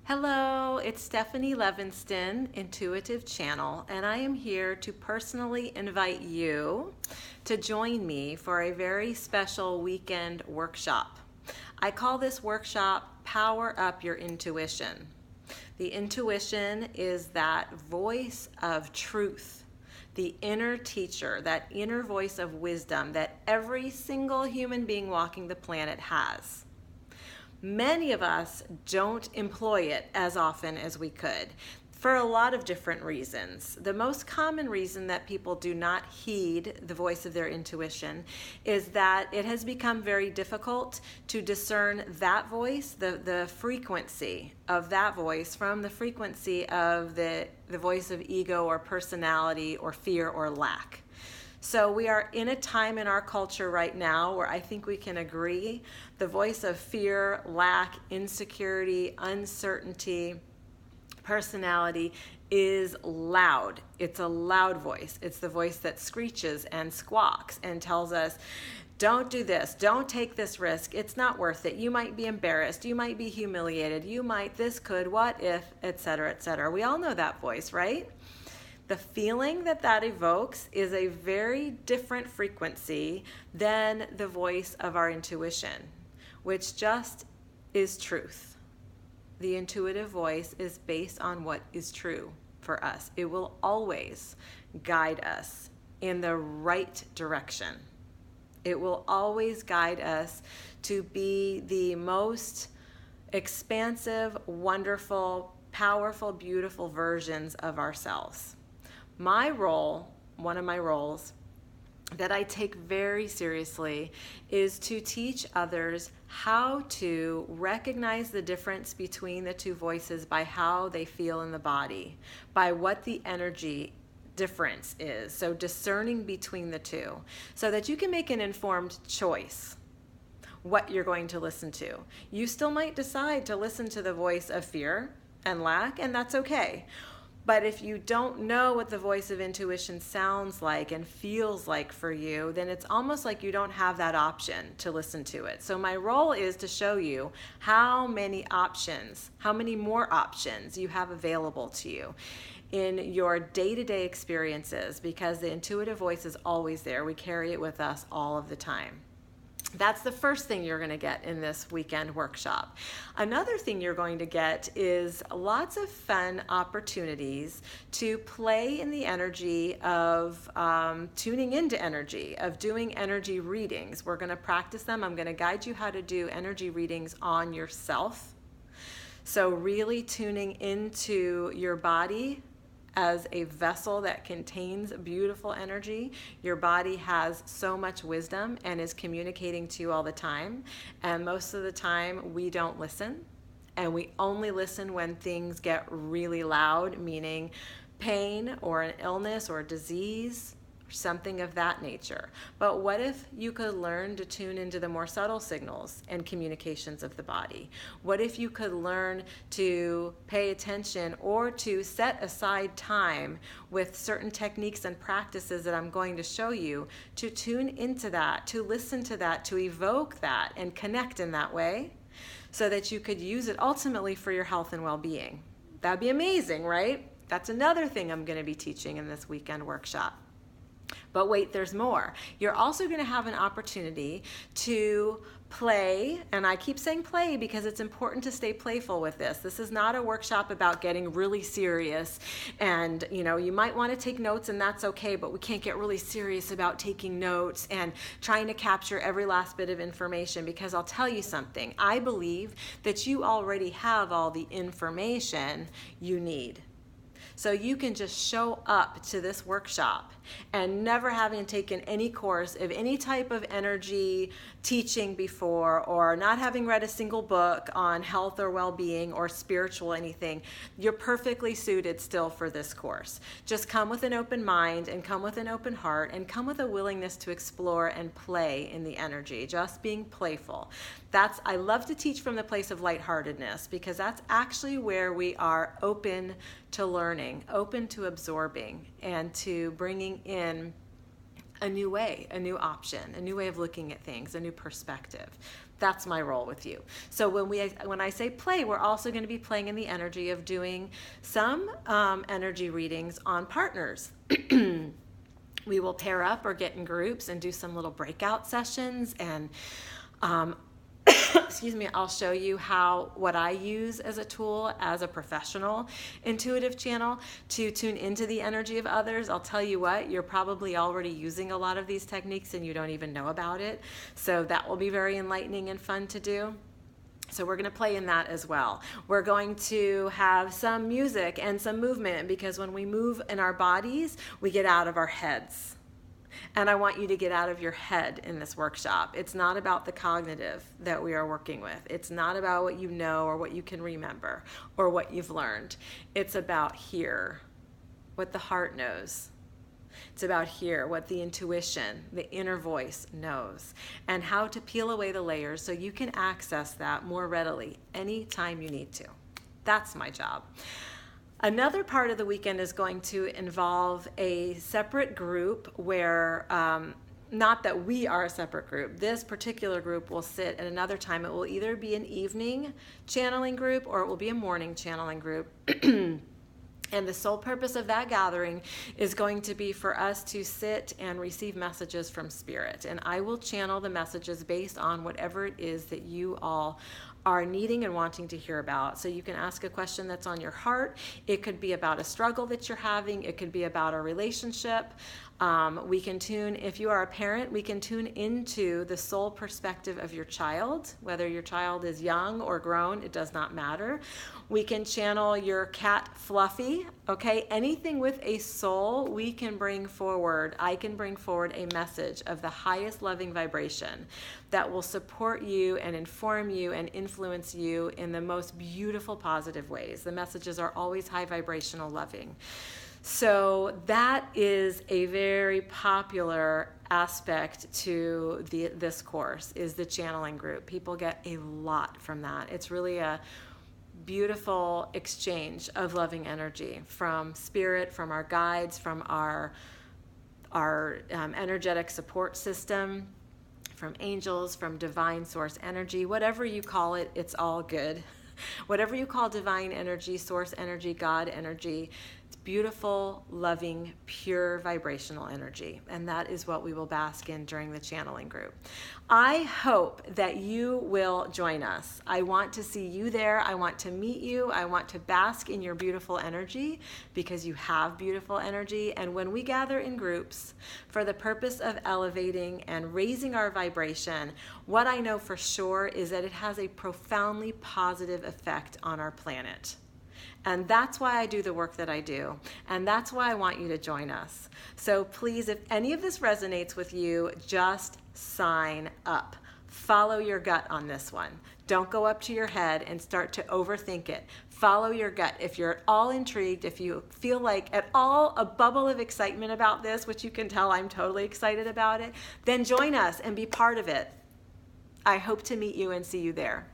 Hello, it's Stephanie Levinston, Intuitive Channel, and I am here to personally invite you to join me for a very special weekend workshop. I call this workshop Power Up Your Intuition. The intuition is that voice of truth, the inner teacher, that inner voice of wisdom that every single human being walking the planet has. Many of us don't employ it as often as we could for a lot of different reasons. The most common reason that people do not heed the voice of their intuition is that it has become very difficult to discern that voice, the frequency of that voice from the frequency of the voice of ego or personality or fear or lack. So we are in a time in our culture right now where I think we can agree the voice of fear, lack, insecurity, uncertainty, personality is loud. It's a loud voice. It's the voice that screeches and squawks and tells us, don't do this, don't take this risk, it's not worth it, you might be embarrassed, you might be humiliated, you might, this could, what if, etc., etc. We all know that voice, right? The feeling that evokes is a very different frequency than the voice of our intuition, which just is truth. The intuitive voice is based on what is true for us. It will always guide us in the right direction. It will always guide us to be the most expansive, wonderful, powerful, beautiful versions of ourselves. My role, one of my roles that I take very seriously, is to teach others how to recognize the difference between the two voices by how they feel in the body, by what the energy difference is. So discerning between the two so that you can make an informed choice what you're going to listen to. You still might decide to listen to the voice of fear and lack, and that's okay. But if you don't know what the voice of intuition sounds like and feels like for you, then it's almost like you don't have that option to listen to it. So my role is to show you how many options, how many more options you have available to you in your day-to-day experiences, because the intuitive voice is always there. We carry it with us all of the time. That's the first thing you're going to get in this weekend workshop. Another thing you're going to get is lots of fun opportunities to play in the energy of tuning into energy, of doing energy readings. We're going to practice them. I'm going to guide you how to do energy readings on yourself. So really tuning into your body as a vessel that contains beautiful energy. Your body has so much wisdom and is communicating to you all the time. And most of the time we don't listen. And we only listen when things get really loud, meaning pain or an illness or disease, something of that nature. But what if you could learn to tune into the more subtle signals and communications of the body? What if you could learn to pay attention or to set aside time with certain techniques and practices that I'm going to show you to tune into that, to listen to that, to evoke that and connect in that way so that you could use it ultimately for your health and well-being? That'd be amazing, right? That's another thing I'm going to be teaching in this weekend workshop. But wait, there's more. You're also going to have an opportunity to play, and I keep saying play because it's important to stay playful with this. This is not a workshop about getting really serious, and you might want to take notes, and that's okay, but we can't get really serious about taking notes and trying to capture every last bit of information, because I'll tell you something. I believe that you already have all the information you need. So you can just show up to this workshop and never having taken any course of any type of energy teaching before, or not having read a single book on health or well-being or spiritual anything, you're perfectly suited still for this course. Just come with an open mind and come with an open heart and come with a willingness to explore and play in the energy, just being playful. I love to teach from the place of lightheartedness, because that's actually where we are open to learning, open to absorbing, and to bringing in a new way, a new option, a new way of looking at things, a new perspective. That's my role with you. So when I say play, we're also going to be playing in the energy of doing some energy readings on partners. We will pair up or get in groups and do some little breakout sessions, and excuse me, I'll show you what I use as a tool as a professional intuitive channel to tune into the energy of others. I'll tell you what, you're probably already using a lot of these techniques and you don't even know about it. So that will be very enlightening and fun to do. So we're going to play in that as well. We're going to have some music and some movement, because when we move in our bodies, we get out of our heads. And I want you to get out of your head in this workshop. It's not about the cognitive that we are working with. It's not about what you know or what you can remember or what you've learned. It's about here, what the heart knows. It's about here, what the intuition, the inner voice knows, and how to peel away the layers so you can access that more readily anytime you need to. That's my job. Another part of the weekend is going to involve a separate group where, not that we are a separate group, this particular group will sit at another time. It will either be an evening channeling group or it will be a morning channeling group. And the sole purpose of that gathering is going to be for us to sit and receive messages from Spirit. And I will channel the messages based on whatever it is that you all are needing and wanting to hear about. So you can ask a question that's on your heart. It could be about a struggle that you're having. It could be about a relationship. We can tune, if you are a parent, we can tune into the soul perspective of your child, whether your child is young or grown, it does not matter. We can channel your cat Fluffy, okay? Anything with a soul, we can bring forward. I can bring forward a message of the highest loving vibration that will support you and inform you and influence you in the most beautiful, positive ways. The messages are always high vibrational, loving. So that is a very popular aspect to this course, is the channeling group. People get a lot from that. It's really a beautiful exchange of loving energy from Spirit, from our guides, from our energetic support system, from angels, from divine source energy, whatever you call it, it's all good. Whatever you call divine energy, source energy, God energy, it's beautiful, loving, pure vibrational energy. And that is what we will bask in during the channeling group. I hope that you will join us. I want to see you there. I want to meet you. I want to bask in your beautiful energy, because you have beautiful energy. And when we gather in groups for the purpose of elevating and raising our vibration, what I know for sure is that it has a profoundly positive effect on our planet. And that's why I do the work that I do. And that's why I want you to join us. So please, if any of this resonates with you, just sign up. Follow your gut on this one. Don't go up to your head and start to overthink it. Follow your gut. If you're at all intrigued, if you feel like at all a bubble of excitement about this, which you can tell I'm totally excited about it, then join us and be part of it. I hope to meet you and see you there.